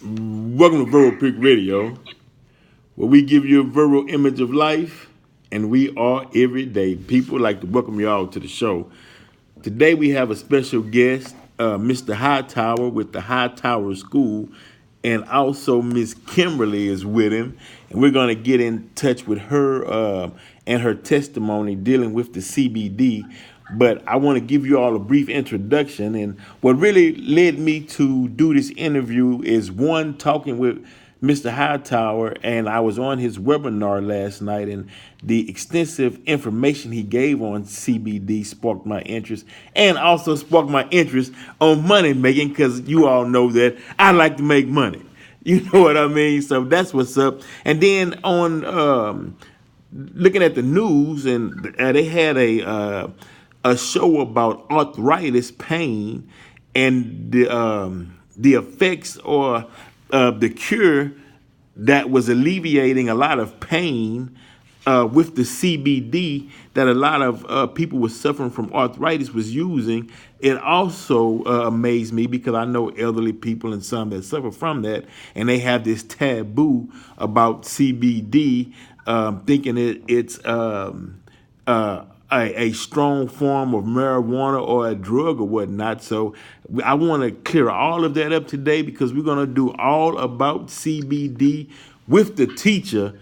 Welcome to Verbal Pick Radio, where we give you a verbal image of life, and we are everyday people. Like to welcome you all to the show. Today we have a special guest, Mr. Hightower with the Hightower School, and also Miss Kimberly is with him, and we're going to get in touch with her and her testimony dealing with the CBD. But I want to give you all a brief introduction, and what really led me to do this interview is one talking with Mr. Hightower, and I was on his webinar last night, and the extensive information he gave on CBD sparked my interest, and also sparked my interest on money making, because you all know that I like to make money. You know what I mean? So that's what's up. And then on looking at the news, and they had a show about arthritis pain and the effects or the cure that was alleviating a lot of pain with the CBD that a lot of people were suffering from arthritis was using. It also amazed me because I know elderly people and some that suffer from that, and they have this taboo about CBD, thinking it's a strong form of marijuana or a drug or whatnot. So I want to clear all of that up today because we're going to do all about CBD with the teacher,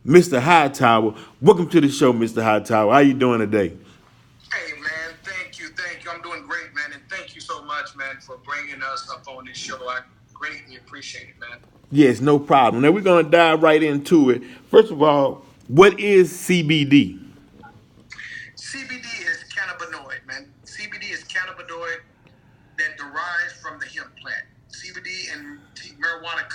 Mr. Hightower. Welcome to the show, Mr. Hightower. How you doing today? Hey man, thank you. I'm doing great, man, and thank you so much, man, for bringing us up on this show. I greatly appreciate it, man. Yes, no problem. Now we're going to dive right into it. First of all, what is CBD? CBD is cannabinoid, man. CBD is cannabinoid that derives from the hemp plant. CBD and marijuana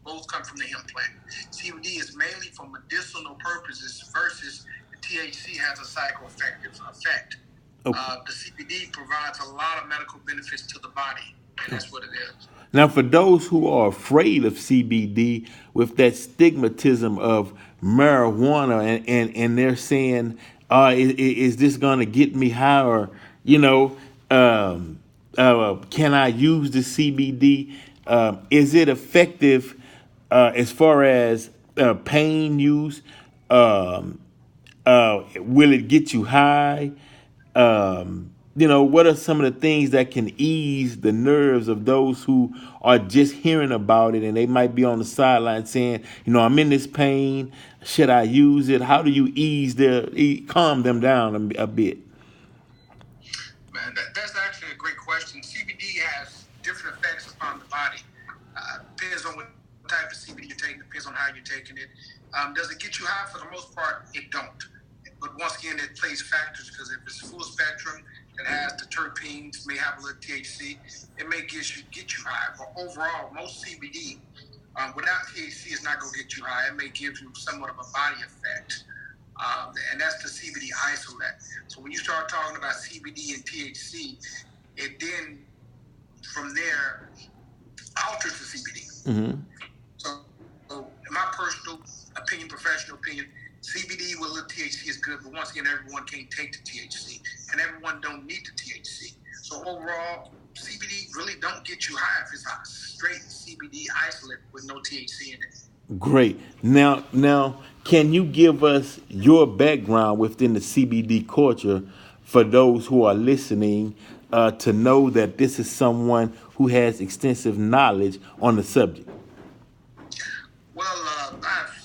both come from the hemp plant. CBD is mainly for medicinal purposes versus the THC has a psychoactive effect. Okay. The CBD provides a lot of medical benefits to the body, and that's what it is. Now, for those who are afraid of CBD with that stigmatism of marijuana, and they're saying, is this going to get me high? Or, you know, can I use the CBD? Is it effective as far as pain use? Will it get you high? What are some of the things that can ease the nerves of those who are just hearing about it and they might be on the sideline saying, I'm in this pain. Should I use it? How do you calm them down a bit? Man, that's actually a great question. CBD has different effects upon the body. Depends on what type of CBD you're taking, depends on how you're taking it. Does it get you high? For the most part, it don't. But once again, it plays factors because if it's full spectrum, it has the terpenes, may have a little THC, it may get you high. But overall, most CBD without THC is not going to get you high. It may give you somewhat of a body effect. And that's the CBD isolate. So when you start talking about CBD and THC, it then, from there, alters the CBD. Mm-hmm. So in my personal opinion, professional opinion, CBD with a little THC is good, but once again, everyone can't take the THC, and everyone don't need the THC. So overall, CBD really don't get you high if it's a straight CBD isolate with no THC in it. Great. Now, can you give us your background within the CBD culture for those who are listening to know that this is someone who has extensive knowledge on the subject? Well, I've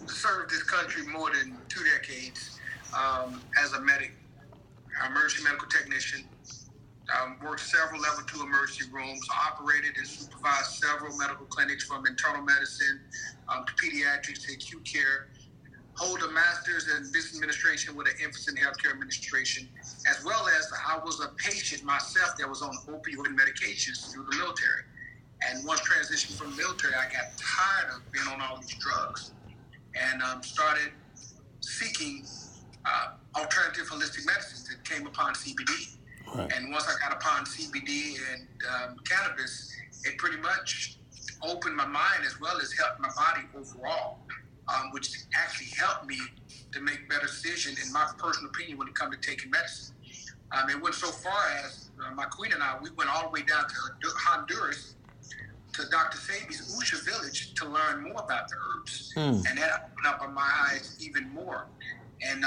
served this country more than 2 decades as a medic, emergency medical technician. Worked several level 2 emergency rooms, operated and supervised several medical clinics from internal medicine to pediatrics to acute care. Hold a master's in business administration with an emphasis in healthcare administration, as well as I was a patient myself that was on opioid medications through the military. And once transitioned from the military, I got tired of being on all these drugs and started seeking alternative holistic medicines that came upon CBD. Right. And once I got upon CBD and cannabis, it pretty much opened my mind as well as helped my body overall, which actually helped me to make better decisions, in my personal opinion, when it comes to taking medicine. It went so far as my queen and I, we went all the way down to Honduras to Dr. Sebi's Usha village to learn more about the herbs, Mm. and that opened up my eyes even more. And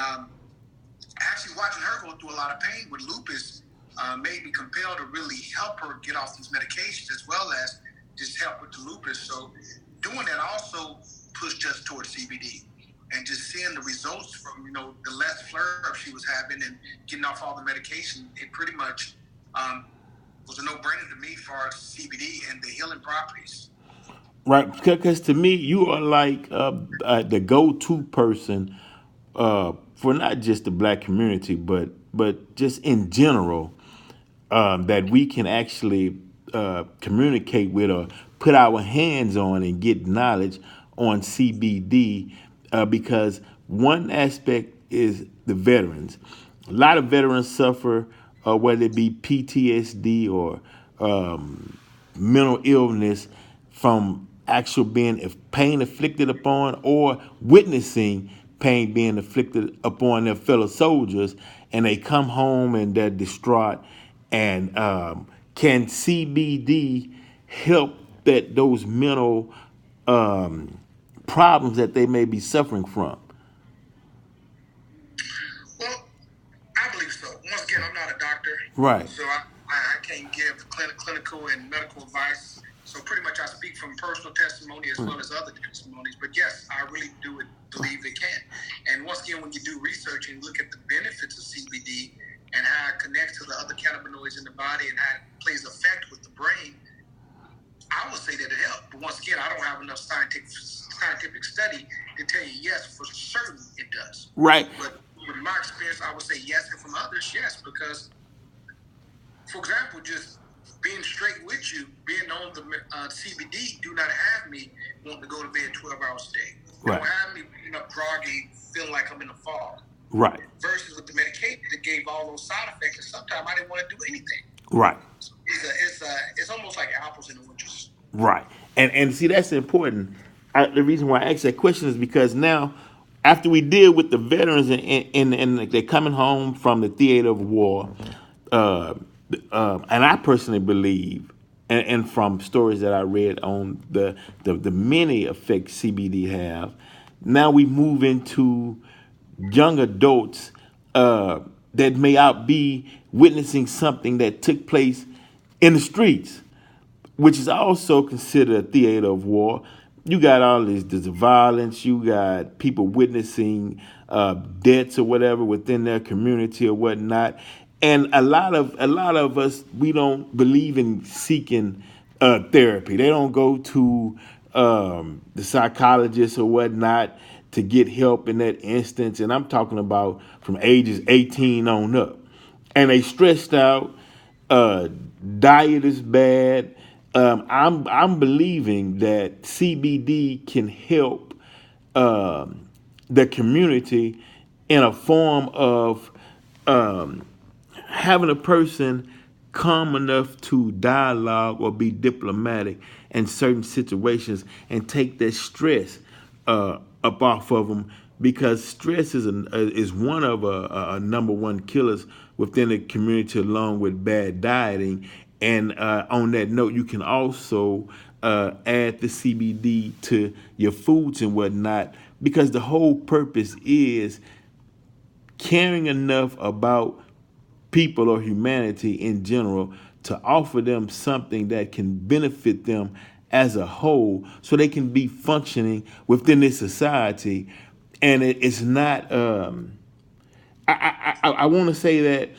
actually watching her go through a lot of pain with lupus made me compelled to really help her get off these medications as well as just help with the lupus. So doing that also pushed us towards CBD and just seeing the results from the less flare-up she was having and getting off all the medication. It pretty much was a no-brainer to me as far as CBD and the healing properties. Right, because to me, you are like the go-to person for not just the black community, but just in general, that we can actually communicate with or put our hands on and get knowledge on CBD, because one aspect is the veterans. A lot of veterans suffer, whether it be PTSD or mental illness from actual being pain inflicted upon or witnessing pain being inflicted upon their fellow soldiers, and they come home and they're distraught. And can CBD help those mental problems that they may be suffering from? Well, I believe so. Once again, I'm not a doctor, Right. so I can't give clinical and medical advice. So pretty much I speak from personal testimony as well as other testimonies. But yes, I really do believe it can. And once again, when you do research and look at the benefits of CBD and how it connects to the other cannabinoids in the body and how it plays effect with the brain, I would say that it helped. But once again, I don't have enough scientific study to tell you yes, for certain it does. Right. But with my experience, I would say yes, and from others, yes, because, for example, just being straight with you, being on the CBD, do not have me wanting to go to bed 12 hours a day. Right. Don't have me waking up groggy, feeling like I'm in a fog. Right. Versus with the medication, it gave all those side effects, and sometimes I didn't want to do anything. Right. So it's almost like apples and oranges. Right. And see, that's important. The reason why I asked that question is because now, after we deal with the veterans and they're coming home from the theater of war, uh, and I personally believe, and from stories that I read on the many effects CBD have, now we move into young adults that may out be witnessing something that took place in the streets, which is also considered a theater of war. You got all this violence. You got people witnessing deaths or whatever within their community or whatnot. And a lot of us, we don't believe in seeking therapy. They don't go to the psychologist or whatnot to get help in that instance. And I'm talking about from ages 18 on up. And they stressed out. Uh, Diet is bad. I'm believing that CBD can help the community in a form of um, having a person calm enough to dialogue or be diplomatic in certain situations and take that stress up off of them, because stress is one of a number one killers within the community, along with bad dieting. And on that note, you can also add the CBD to your foods and whatnot, because the whole purpose is caring enough about people or humanity in general to offer them something that can benefit them as a whole so they can be functioning within this society. And it's not, I want to say that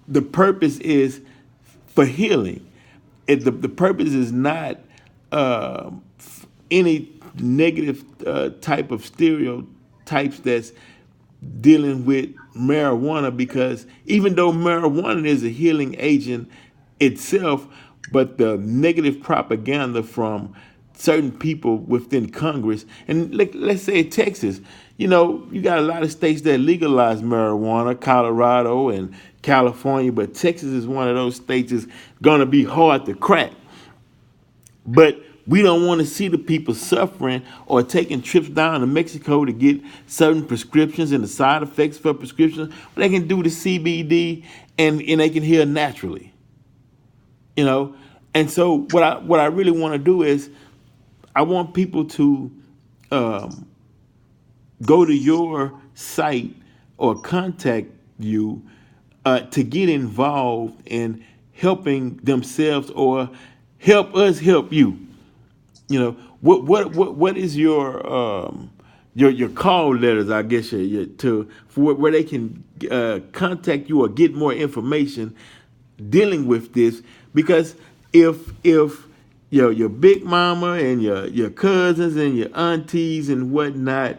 the purpose is for healing. The purpose is not any negative type of stereotypes that's dealing with marijuana, because even though marijuana is a healing agent itself, but the negative propaganda from certain people within Congress, and let's say Texas, you got a lot of states that legalize marijuana, Colorado and California, but Texas is one of those states that's going to be hard to crack. But we don't want to see the people suffering or taking trips down to Mexico to get certain prescriptions and the side effects for prescriptions. They can do the CBD and they can heal naturally. You know, And so what I really want to do is I want people to um, go to your site or contact you to get involved in helping themselves or help us help you. You know, what is your call letters, I guess, to for where they can contact you or get more information dealing with this. Because if your big mama and your cousins and your aunties and whatnot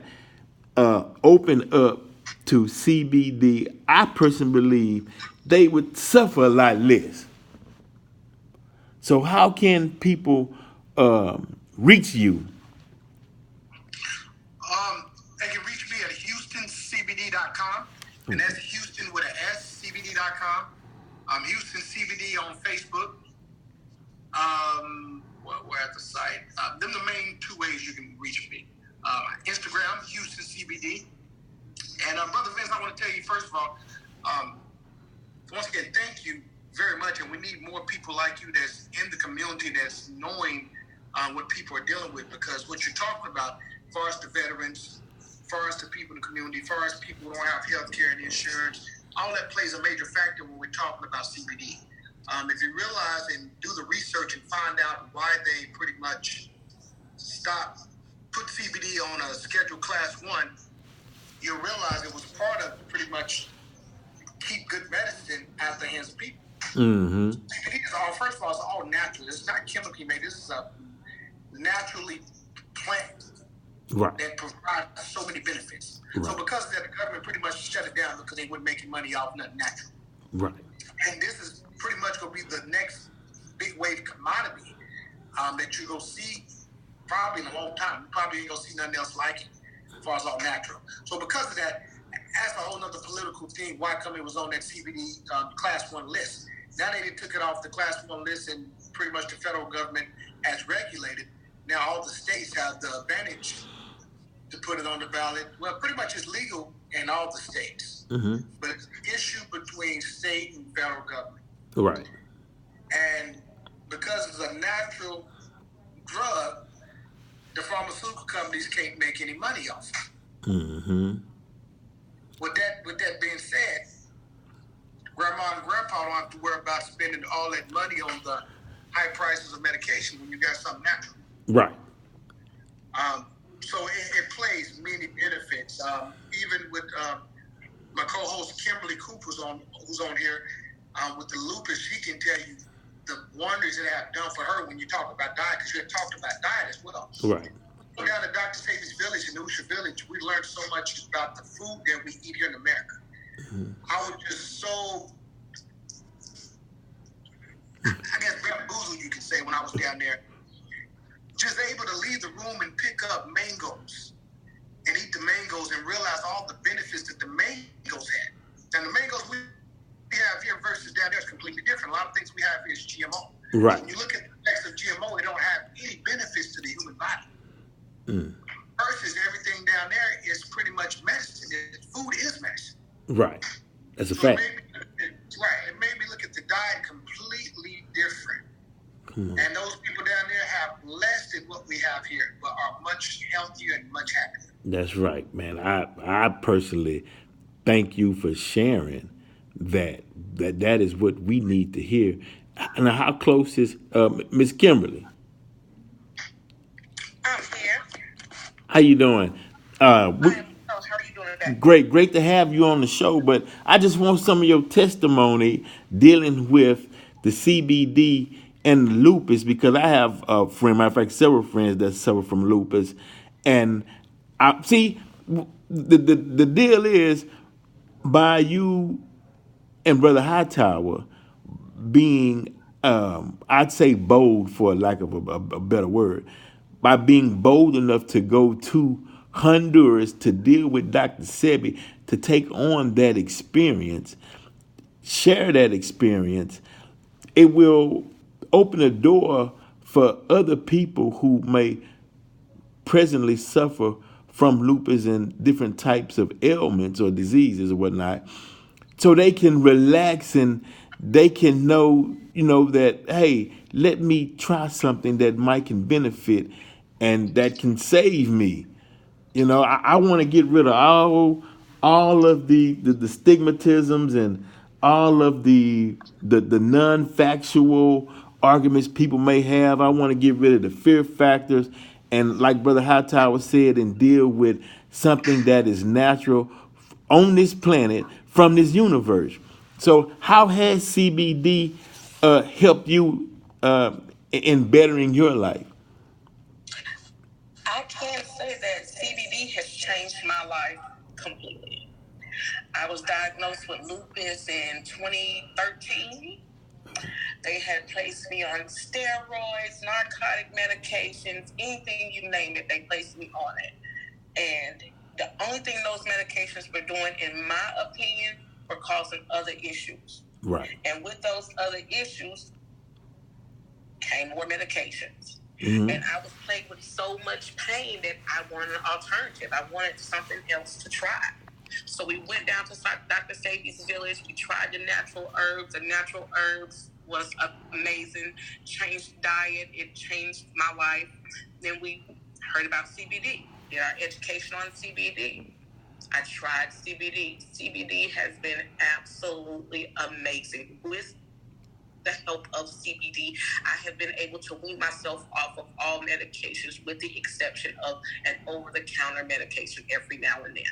open up to CBD, I personally believe they would suffer a lot less. So how can people reach you? They can reach me at HoustonCBD.com, and that's Houston with an S, CBD.com. Houston CBD on Facebook. We're at the site. Them the main two ways you can reach me. Instagram, Houston CBD. And Brother Vince, I want to tell you, first of all, once again, thank you very much. And we need more people like you that's in the community that's knowing what people are dealing with, because what you're talking about, as far as the veterans, as far as the people in the community, as far as people who don't have health care and insurance, all that plays a major factor when we're talking about CBD. If you realize and do the research and find out why they pretty much put CBD on a scheduled class 1, you'll realize it was part of pretty much keep good medicine out of the hands of people. Mm-hmm. CBD is all, first of all, it's all natural. It's not chemically made. This is a naturally plant Right. that provides so many benefits. Right. So because of that, the government pretty much shut it down because they weren't making money off nothing natural. Right. And this is pretty much going to be the next big wave commodity that you're going to see probably in a long time. You probably ain't going to see nothing else like it as far as all natural. So because of that, that's a whole nother political thing. Why come it was on that CBD class 1 list? Now they took it off the class 1 list, and pretty much the federal government has regulated. Now all the states have the advantage to put it on the ballot. Well, pretty much it's legal in all the states. Mm-hmm. But it's an issue between state and federal government. Right. And because it's a natural drug, the pharmaceutical companies can't make any money off it. Mm-hmm. With that being said, grandma and grandpa don't have to worry about spending all that money on the high prices of medication when you got something natural. Right. So it plays many benefits. Even with my co-host Kimberly Cooper, who's on here with the lupus, she can tell you the wonders it have done for her when you talk about diet, because you had talked about diet as well. Right. Go down to Dr. Sabi's village in Usha Village. We learned so much about the food that we eat here in America. Mm-hmm. I was just so, I guess, bamboozled, you could say, when I was down there. Just able to leave the room and pick up mangoes and eat the mangoes and realize all the benefits that the mangoes had. And the mangoes we have here versus down there is completely different. A lot of things we have here is GMO. Right. When you look at the effects of GMO, they don't have any benefits to the human body. Versus everything down there is pretty much medicine. Food is medicine. Right. That's a fact. It made me look at the diet completely different. And those people down there have less than what we have here, but are much healthier and much happier. That's right, man. I personally thank you for sharing that. That is what we need to hear. Now, how close is Miss Kimberly? I'm here. How you doing? How are you doing today? Great to have you on the show. But I just want some of your testimony dealing with the CBD and lupus, because I have a friend, matter of fact, several friends that suffer from lupus, and I see the deal is by you and Brother Hightower being, I'd say bold for lack of a better word, by being bold enough to go to Honduras to deal with Dr. Sebi, to take on that experience, share that experience, it will open a door for other people who may presently suffer from lupus and different types of ailments or diseases or whatnot, so they can relax and they can know, that, hey, let me try something that might can benefit and that can save me. You know, I want to get rid of all of the stigmatisms and all of the non-factual arguments people may have. I want to get rid of the fear factors and, like Brother Hightower said, and deal with something that is natural on this planet from this universe. So how has CBD helped you in bettering your life? I can say that CBD has changed my life completely. I was diagnosed with lupus in 2013. They had placed me on steroids, narcotic medications, anything you name it, they placed me on it. And the only thing those medications were doing, in my opinion, were causing other issues. Right. And with those other issues came more medications. Mm-hmm. And I was plagued with so much pain that I wanted an alternative. I wanted something else to try. So we went down to Dr. Sadie's village. We tried the natural herbs. The natural herbs was amazing. Changed diet. It changed my life. Then we heard about CBD. Did our education on CBD. I tried CBD. CBD has been absolutely amazing. With the help of CBD, I have been able to wean myself off of all medications, with the exception of an over-the-counter medication every now and then.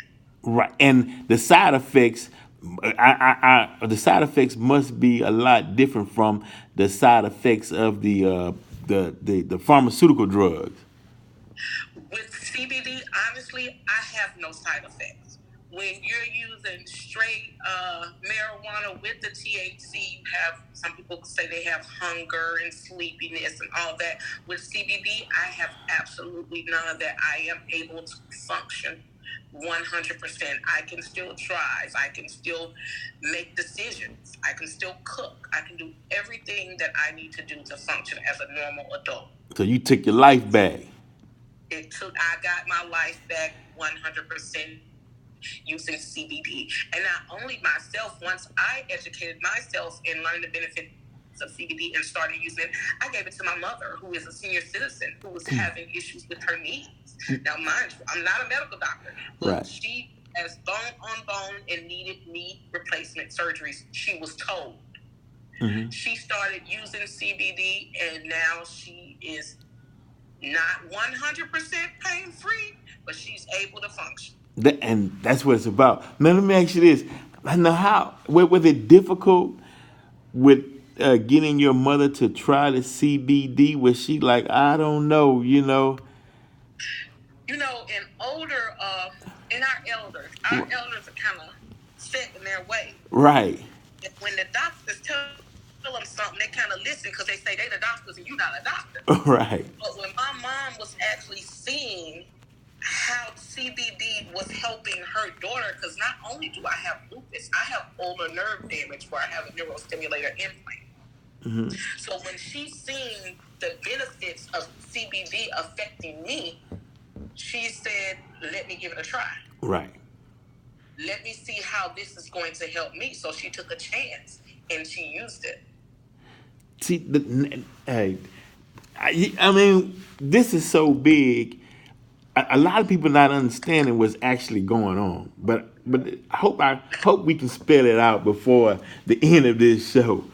Right, and the side effects, the side effects must be a lot different from the side effects of the pharmaceutical drugs. With CBD, honestly, I have no side effects. When you're using straight marijuana with the THC, you have, some people say they have hunger and sleepiness and all that. With CBD, I have absolutely none of that. I am able to function 100%. I can still drive. I can still make decisions. I can still cook. I can do everything that I need to do to function as a normal adult. So you took your life back. I got my life back 100% using CBD. And not only myself, once I educated myself and learned the benefits of CBD and started using it, I gave it to my mother, who is a senior citizen, who was having issues with her knees. Now, mind you, I'm not a medical doctor, but right. She has bone on bone and needed knee replacement surgeries, she was told. Mm-hmm. She started using CBD, and now she is not 100% pain-free, but she's able to function. And that's what it's about. Now, let me ask you this. Now, was it difficult with getting your mother to try the CBD? Was she like, I don't know, You know, in our elders are kind of set in their way. Right. When the doctors tell them something, they kind of listen because they say they the doctors and you not a doctor. Right. But when my mom was actually seeing how CBD was helping her daughter, because not only do I have lupus, I have ulnar nerve damage where I have a neurostimulator implant. Mm-hmm. So when she's seen the benefits of CBD affecting me, she said, let me give it a try. Right. Let me see how this is going to help me. So she took a chance and she used it. See, I mean, this is so big. A lot of people not understanding what's actually going on. But I hope we can spell it out before the end of this show.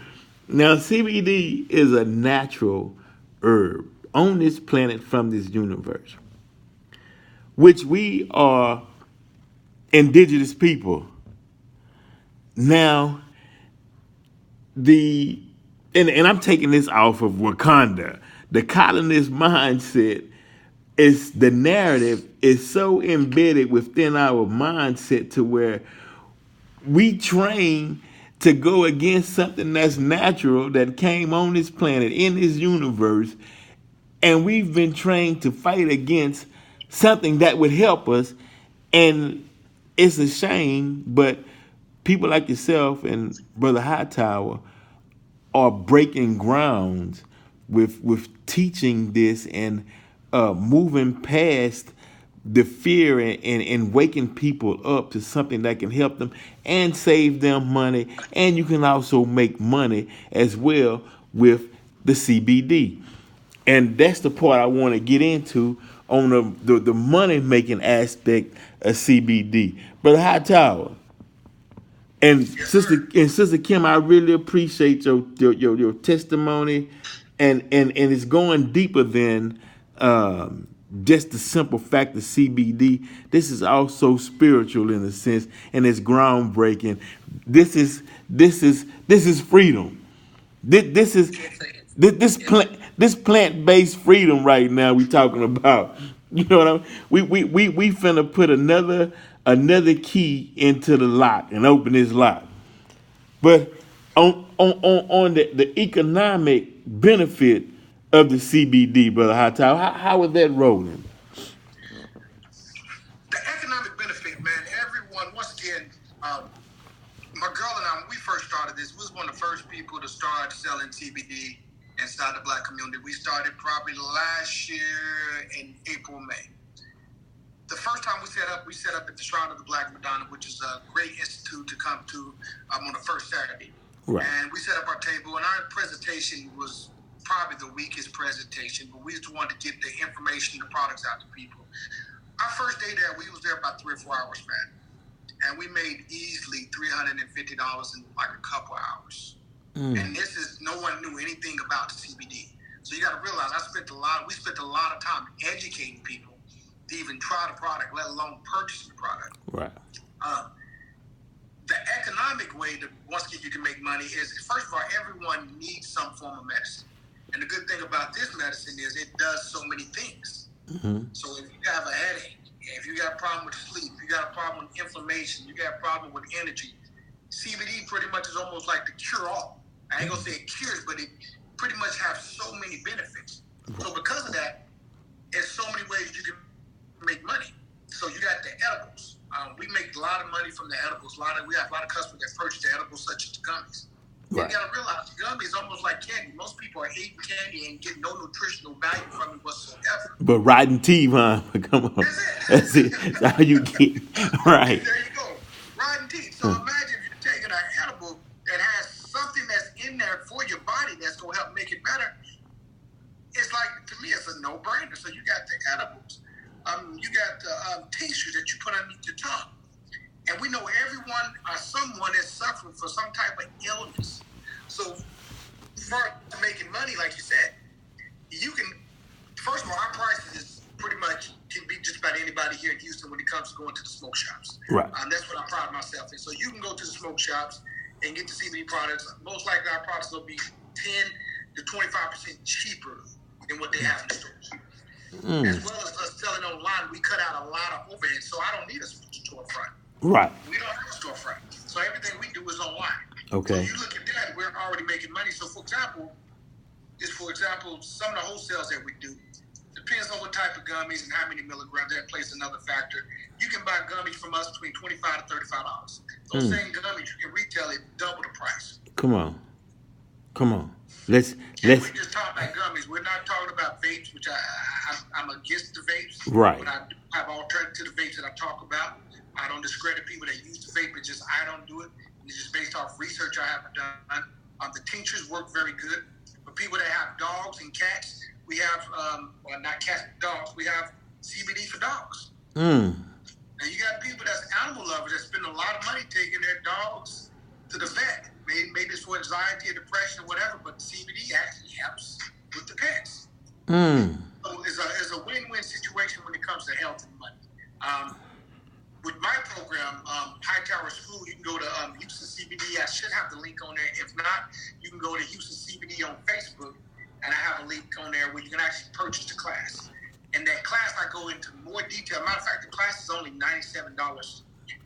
Now, CBD is a natural herb on this planet from this universe, which we are indigenous people. Now, and I'm taking this off of Wakanda. The colonist mindset is, the narrative is so embedded within our mindset to where we train to go against something that's natural that came on this planet in this universe, and we've been trained to fight against something that would help us. And it's a shame, but people like yourself and Brother Hightower are breaking grounds with teaching this and moving past the fear and waking people up to something that can help them and save them money. And you can also make money as well with the CBD. And that's the part I want to get into on the money making aspect of CBD. Brother Hightower, and Yes, Sister Kim, I really appreciate your testimony, and it's going deeper than just the simple fact of CBD. This is also spiritual in a sense, and it's groundbreaking. This is freedom. This is this plant based freedom right now we talking about. You know what I mean? We finna put another key into the lock and open this lock. But on the economic benefit of the CBD, brother Hightower, how is that rolling? the economic benefit, man. Everyone, once again, my girl and I, when we first started this, we was one of the first people to start selling CBD inside the Black community. We started probably last year in April, May. The first time we set up at the Shrine of the Black Madonna, which is a great institute to come to on the first Saturday. Right. And we set up our table, and our presentation was probably the weakest presentation, but we just wanted to get the information, the products out to people. Our first day there, we was there about 3 or 4 hours, man. And we made easily $350 in like a couple hours. And this is, no one knew anything about the CBD. So you got to realize we spent a lot of time educating people to even try the product, let alone purchase the product. Right. The economic way that once again you can make money is, first of all, everyone needs some form of medicine. And the good thing about this medicine is it does so many things. So if you have a headache, if you got a problem with sleep, if you got a problem with inflammation, you got a problem with energy, CBD pretty much is almost like the cure-all. I ain't gonna say it cures, but it pretty much has so many benefits. So because of that, there's so many ways you can make money. So you got the edibles. We make a lot of money from the edibles. We have a lot of customers that purchase the edibles, such as the gummies. Right. You got to realize the gummy is almost like candy. Most people are eating candy and get no nutritional value from it whatsoever. But riding teeth, huh? Come on. That's it. That's how you get right. There you go. Riding teeth. So imagine if you're taking an edible that has something that's in there for your body that's going to help make it better. It's like, to me, it's a no-brainer. So you got the edibles. You got the tinctures that you put underneath your tongue. And we know everyone or someone is suffering from some type of illness. So for making money, like you said, you can, first of all, our prices is pretty much can be just about anybody here in Houston when it comes to going to the smoke shops. Right. That's what I pride myself in. So you can go to the smoke shops and get the CBD products. Most likely our products will be 10 to 25% cheaper than what they have in the stores. As well as us selling online, we cut out a lot of overhead, so I don't need a storefront. Right. We don't have a storefront. So everything we do is online. Okay. So you look at that, we're already making money. So for example, some of the wholesales that we do, depends on what type of gummies and how many milligrams. That plays another factor. You can buy gummies from us between $25 to $35. Those same gummies you can retail at double the price. Come on. Let's. We just talk about gummies. We're not talking about vapes, which I'm against the vapes. Right. But I have alternative to the vapes that I talk about. I don't discredit people that use the vape. It's just I don't do it. It's just based off research I have done. The tinctures work very good. For people that have dogs and cats, we have, well, not cats, dogs. We have CBD for dogs. Now you got people that's animal lovers that spend a lot of money taking their dogs to the vet. Maybe it's for anxiety or depression or whatever, but CBD actually helps with the pets. So it's a win-win situation when it comes to health and money. With my program, Hightower School, you can go to Houston CBD. I should have the link on there. If not, you can go to Houston CBD on Facebook, and I have a link on there where you can actually purchase the class. In that class, I go into more detail. Matter of fact, the class is only $97.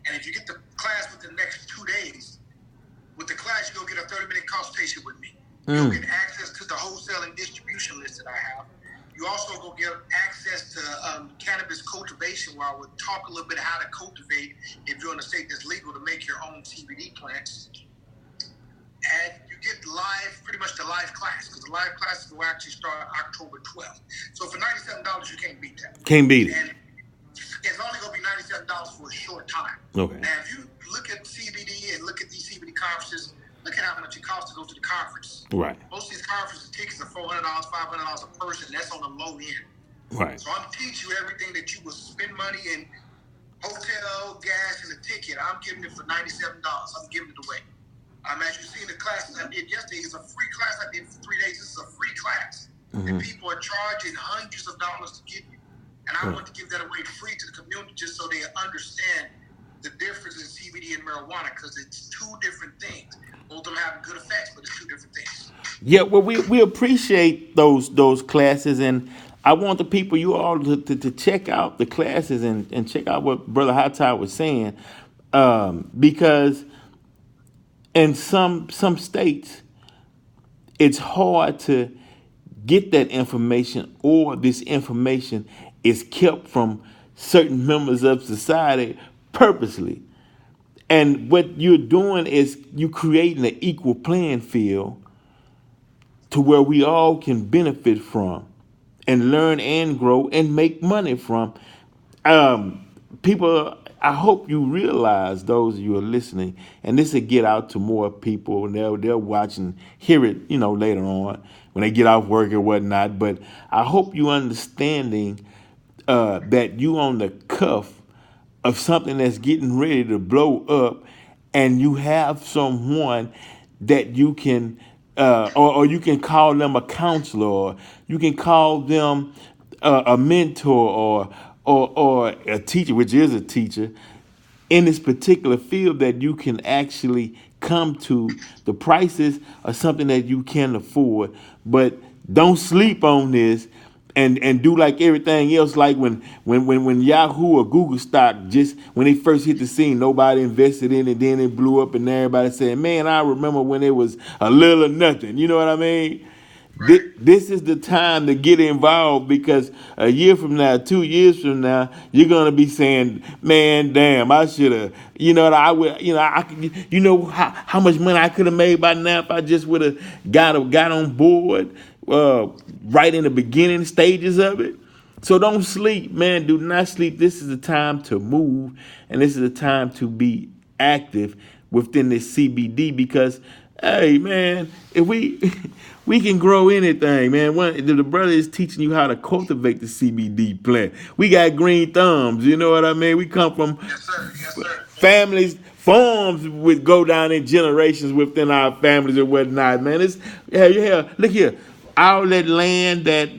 And if you get the class within the next 2 days, with the class, you're going to get a 30-minute consultation with me. You'll get access to the wholesale and distribution list that I have. You also go get access to cannabis cultivation, where I would talk a little bit how to cultivate if you're in a state that's legal to make your own CBD plants. And you get pretty much the live class, because the live classes will actually start October 12th. So for $97, you can't beat that. Can't beat it. And it's only going to be $97 for a short time. Okay. Now, if you look at and look at these CBD conferences, look at how much it costs to go to the conference. Right. Most of these conferences, tickets are and that's on the low end. Right. So I'm teaching you everything that you will spend money in hotel, gas, and a ticket. I'm giving it for $97. I'm giving it away. As you see in the classes I did yesterday, it's a free class I did for 3 days. This is a free class. And people are charging hundreds of dollars to get you. And I want to give that away free to the community just so they understand the difference in CBD and marijuana, because it's two different things. Both of them have good effects, but it's two different things. Yeah, well, we appreciate those classes, and I want the people, you all, to check out the classes and check out what Brother Hightower was saying, because in some states it's hard to get that information, or this information is kept from certain members of society purposely. And what you're doing is you creating an equal playing field to where we all can benefit from and learn and grow and make money from. People, I hope you realize, those of you who are listening, and this will get out to more people, and they'll watch and hear it, later on when they get off work or whatnot. But I hope you understanding that you on the cuff of something that's getting ready to blow up, and you have someone that you can, or you can call them a counselor, or you can call them a mentor, or a teacher, which is a teacher in this particular field, that you can actually come to. The prices are something that you can afford, but don't sleep on this, and do like everything else. Like when Yahoo or Google stock, just when they first hit the scene, nobody invested in it, then it blew up, and everybody said, man, I remember when it was a little or nothing. You know what I mean? This is the time to get involved, because a year from now, 2 years from now, you're gonna be saying, "Man, damn, I should have." I would. I could. How much money I could have made by now if I just would have got on board right in the beginning stages of it. So don't sleep, man. Do not sleep. This is the time to move, and this is the time to be active within this CBD, because, hey, man, if we we can grow anything, man. The brother is teaching you how to cultivate the CBD plant. We got green thumbs, you know what I mean? We come from Yes, sir. Yes, sir. families, farms would go down in generations within our families and whatnot, man. It's yeah. Look here, all that land that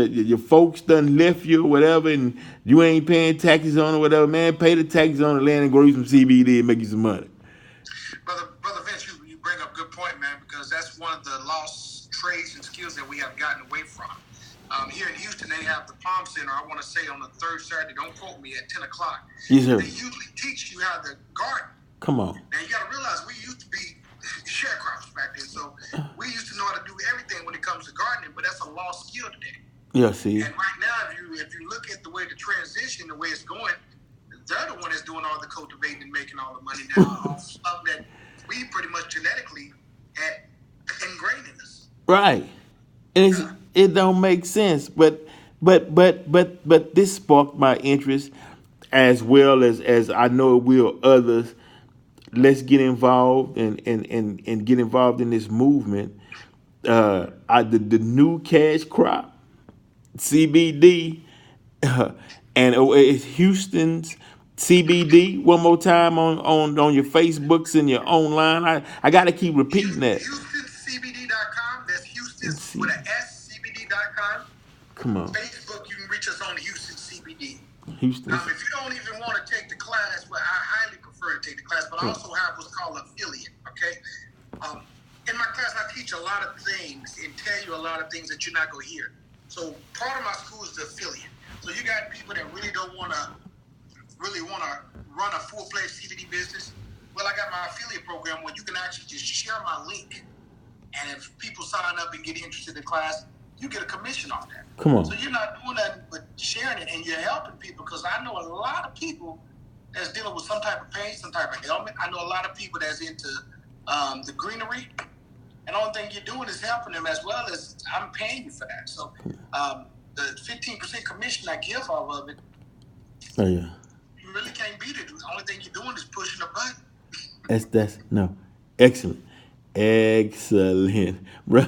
your folks done left you or whatever, and you ain't paying taxes on it or whatever, man. Pay the taxes on the land and grow you some CBD and make you some money. Brother Vince, you bring up a good point, man, because that's one of the lost trades and skills that we have gotten away from. Here in Houston, they have the Palm Center, I want to say on the third Saturday, don't quote me, at 10 o'clock. Yes, sir. They usually teach you how to garden. Come on. Now, you got to realize we used to be sharecroppers back then, so we used to know how to do everything when it comes to gardening, but that's a lost skill today. Yeah, see. And right now, if you look at the way the transition, the way it's going, they're the one that's doing all the cultivating and making all the money now off stuff that we pretty much genetically had ingrained in us. Right. And it don't make sense, but this sparked my interest, as well as I know it will others. Let's get involved and get involved in this movement. The new cash crop, CBD, and it's Houston's CBD. One more time on your Facebooks and your online. I got to keep repeating that. HoustonCBD.com. That's Houston's with an S, CBD.com. Come on. Facebook, you can reach us on Houston CBD. Houston. If you don't even want to take the class, well, I highly prefer to take the class, but I also have what's called affiliate, okay? In my class, I teach a lot of things and tell you a lot of things that you're not going to hear. So part of my school is the affiliate. So you got people that really want to run a full-fledged CBD business. Well, I got my affiliate program where you can actually just share my link. And if people sign up and get interested in the class, you get a commission off that. Come on. So you're not doing nothing but sharing it, and you're helping people, because I know a lot of people that's dealing with some type of pain, some type of ailment. I know a lot of people that's into the greenery, and the only thing you're doing is helping them, as well as I'm paying you for that. So the 15% commission I give off of it, oh yeah, you really can't beat it. The only thing you're doing is pushing a button. That's no excellent, bro.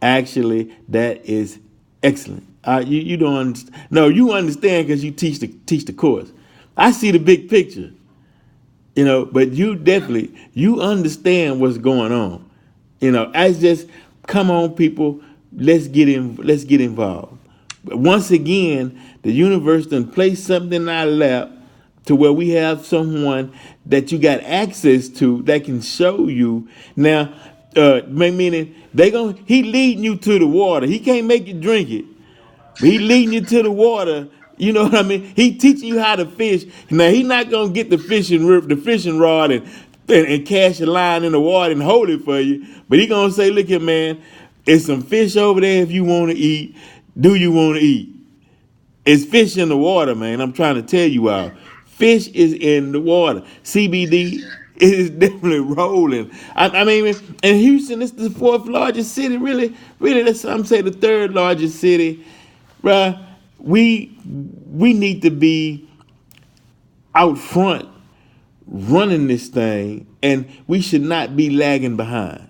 Actually, that is excellent. You don't understand. No, you understand because you teach the course. I see the big picture, but you definitely you understand what's going on. I just come on, people. Let's get in. Let's get involved. But once again, the universe done place something in our lap to where we have someone that you got access to that can show you now. Meaning he leading you to the water. He can't make you drink it. He leading you to the water. You know what I mean? He teaching you how to fish. Now he not gonna get the fishing rod and cast a line in the water and hold it for you. But he gonna say, look here, man, it's some fish over there if you want to eat. Do you want to eat? It's fish in the water, man. I'm trying to tell you all. Fish is in the water. CBD is definitely rolling. I mean, in Houston, it's the fourth largest city. Really, that's some say the third largest city. Bruh, we need to be out front running this thing, and we should not be lagging behind.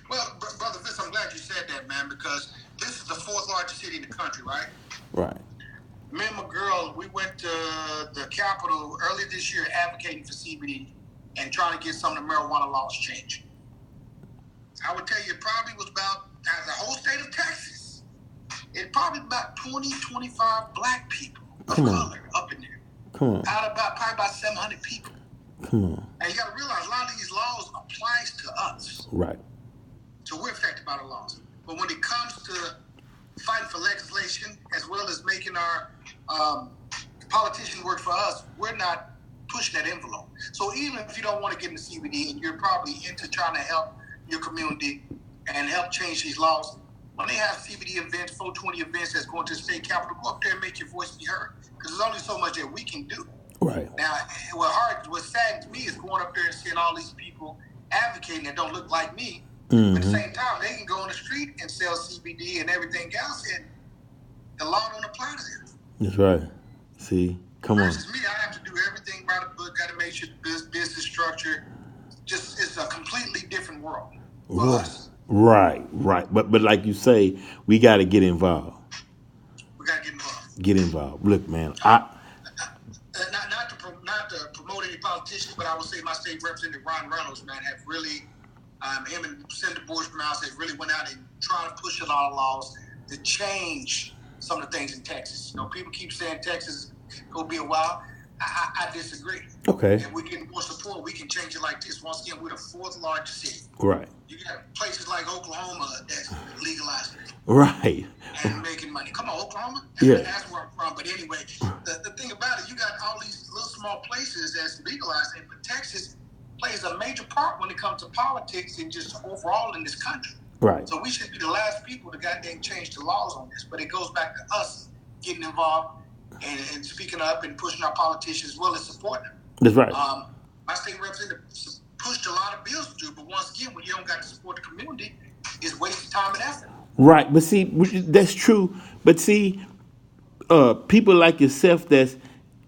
Well, Brother Vince, I'm glad you said that, man, because this is the fourth largest city in the country, right? Right. Me and my girl, we went to the Capitol early this year advocating for CBD and trying to get some of the marijuana laws changed. I would tell you it probably was about, as the whole state of Texas, it probably about 20, 25 black people of color up in there. Come on. Out of probably about 700 people. Come on. And you got to realize a lot of these laws applies to us. Right. So we're affected by the laws. But when it comes to fighting for legislation as well as making our politicians work for us, we're not pushing that envelope. So even if you don't want to get into CBD and you're probably into trying to help your community and help change these laws, when they have CBD events, 420 events that's going to the state capitol, go up there and make your voice be heard. Because there's only so much that we can do. Right. Now, what saddens me is going up there and seeing all these people advocating that don't look like me. Mm-hmm. But at the same time, they can go on the street and sell CBD and everything else, and the law don't apply to them. That's right. See, come on. Versus me, I have to do everything by the book. Got to make sure the business structure it's a completely different world for us. Right. But like you say, we got to get involved. We got to get involved. Get involved. Look, man, not to promote any politicians, but I would say my state representative Ron Reynolds, man, have really him and Senator Bush from House, they really went out and tried to push a lot of laws to change some of the things in Texas. People keep saying Texas gonna be a while. I disagree. Okay. If we get more support, we can change it like this. Once again, we're the fourth largest city. Right. You got places like Oklahoma that's legalizing it. Right. And making money. Come on, Oklahoma? That's where I'm from. But anyway, the thing about it, you got all these little small places that's legalizing, but Texas plays a major part when it comes to politics and just overall in this country. Right. So we should be the last people to goddamn change the laws on this. But it goes back to us getting involved and speaking up and pushing our politicians as well as supporting them. That's right. My state representative pushed a lot of bills through, but once again, when you don't got to support the community, it's wasting time and effort. Right, but see, that's true. But see, people like yourself that's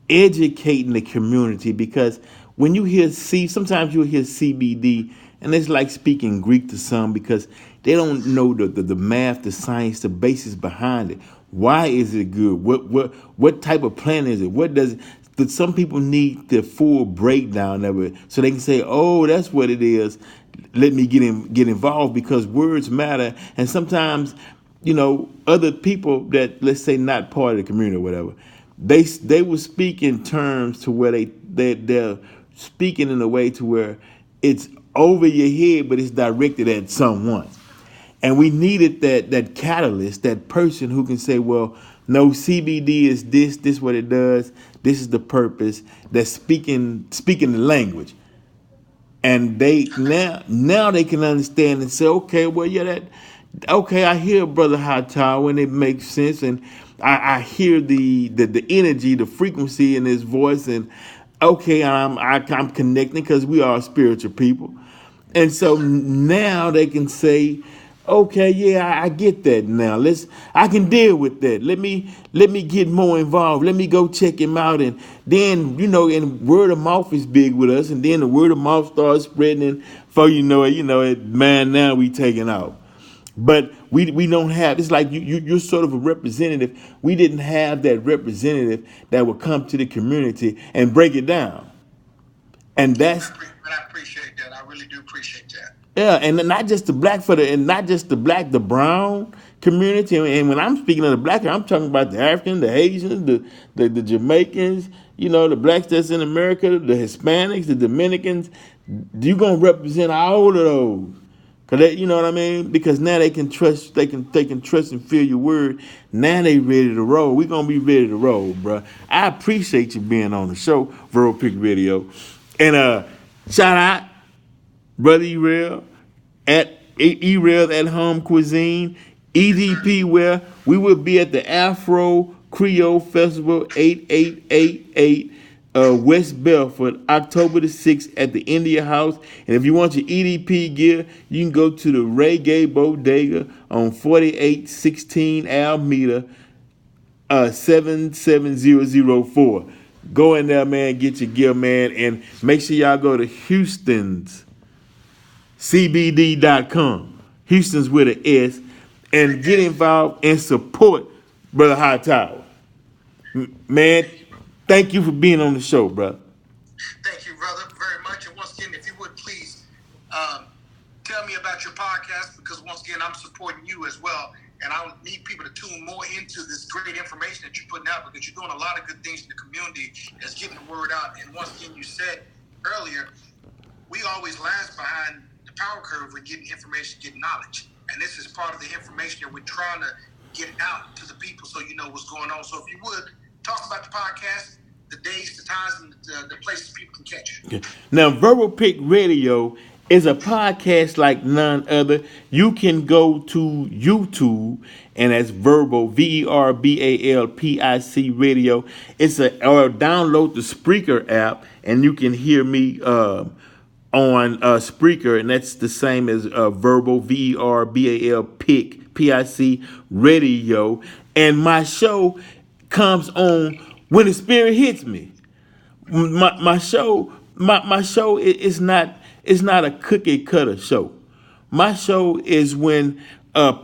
educating the community, because when you hear sometimes you'll hear CBD, and it's like speaking Greek to some because they don't know the math, the science, the basis behind it. Why is it good? What type of plant is it? What does it? Some people need the full breakdown of it so they can say, "Oh, that's what it is. Let me get involved," because words matter. And sometimes, other people that, let's say, not part of the community or whatever, they will speak in terms to where they're speaking in a way to where it's over your head, but it's directed at someone. And we needed that catalyst, that person who can say, well, no, CBD is this what it does, this is the purpose, that's speaking the language. And they now they can understand and say, okay, well, I hear Brother Hightower and it makes sense, and I hear the energy, the frequency in his voice, and okay, I'm connecting because we are spiritual people. And so now they can say, okay, yeah, I get that now. I can deal with that. Let me get more involved. Let me go check him out. And then, and word of mouth is big with us. And then the word of mouth starts spreading, and before you know it, man, now we taking out. But we don't have. It's like you're sort of a representative. We didn't have that representative that would come to the community and break it down. And that's And I appreciate that. I really do appreciate that. yeah, and not just the black for the and not just the black, the brown community. And when I'm speaking of the black, I'm talking about the African, the Asians, the Jamaicans, the blacks that's in America, the Hispanics, the Dominicans. You gonna represent all of those. Cause you know what I mean? Because now they can trust, they can trust and feel your word. Now they ready to roll. We gonna be ready to roll, bro. I appreciate you being on the show, Verbal Pick Video, and shout out Brother E-Rail at E-Rail at Home Cuisine, EDP where we will be at the Afro Creole Festival 8888 West Belford, October the 6th at the India House. And if you want your EDP gear, you can go to the Reggae Bodega on 4816 Alameda, 77004. Go in there, man, get your gear, man, and make sure y'all go to Houston's CBD.com. Houston's with an S, and get involved and support Brother Hightower. Man, thank you for being on the show, brother. Thank you, brother, very much. And once again, if you would please tell me about your podcast, because once again, I'm supporting you as well. And I need people to tune more into this great information that you're putting out, because you're doing a lot of good things in the community that's getting the word out. And once again, you said earlier, we always last behind the power curve when getting information, getting knowledge. And this is part of the information that we're trying to get out to the people so you know what's going on. So if you would, talk about the podcast, the days, the times, and the places people can catch you. Okay. Now, Verbal Pick Radio is a podcast like none other. You can go to YouTube, and that's Verbal VERBALPIC Radio. Or download the Spreaker app, and you can hear me on Spreaker, and that's the same as Verbal VERBALPIC Radio. And my show comes on when the spirit hits me. My show is not a cookie cutter show. My show is when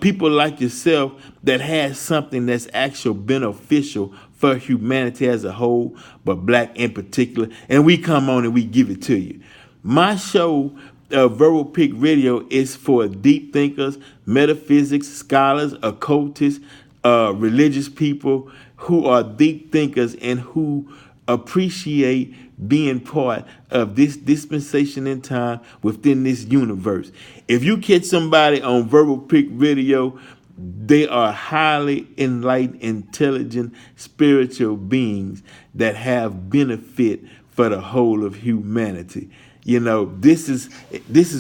people like yourself that has something that's actual beneficial for humanity as a whole, but black in particular, and we come on and we give it to you. My show, Verbal Pick Radio, is for deep thinkers, metaphysics scholars, occultists, religious people who are deep thinkers and who appreciate being part of this dispensation in time within this universe. If you catch somebody on Verbal Pick Radio, they are highly enlightened, intelligent, spiritual beings that have benefit for the whole of humanity. This is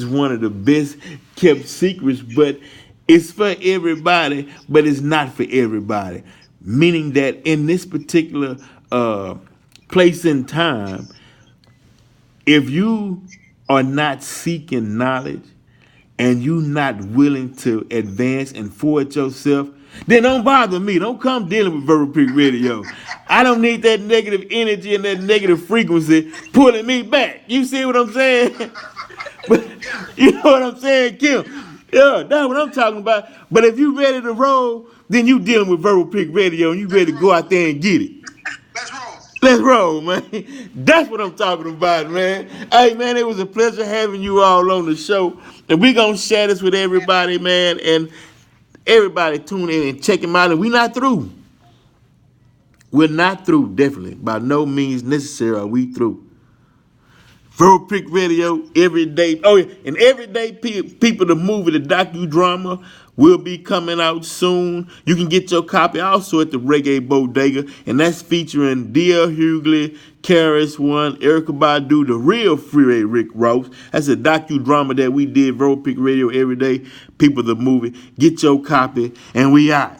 one of the best kept secrets, but it's for everybody, but it's not for everybody. Meaning that in this particular place and time, if you are not seeking knowledge and you not willing to advance and forward yourself, then don't bother me. Don't come dealing with Verbal Pick Radio. I don't need that negative energy and that negative frequency pulling me back. You see what I'm saying? But you know what I'm saying, Kim? Yeah, that's what I'm talking about. But if you ready to roll, then you dealing with Verbal Pick Radio and you ready to go out there and get it. Let's roll. Let's roll, man. That's what I'm talking about, man. Hey, man, it was a pleasure having you all on the show. And we're going to share this with everybody, man. And everybody tune in and check him out. And we're not through. We're not through, definitely. By no means necessary are we through. Verbal Pick Radio every day. Oh, yeah. And Everyday People, the movie, the docudrama, will be coming out soon. You can get your copy also at the Reggae Bodega. And that's featuring D.L. Hughley, Karis One, Erica Badu, the real Freeway Rick Ross. That's a docudrama that we did. Verbal Pick Radio every day. People, the movie. Get your copy. And we out.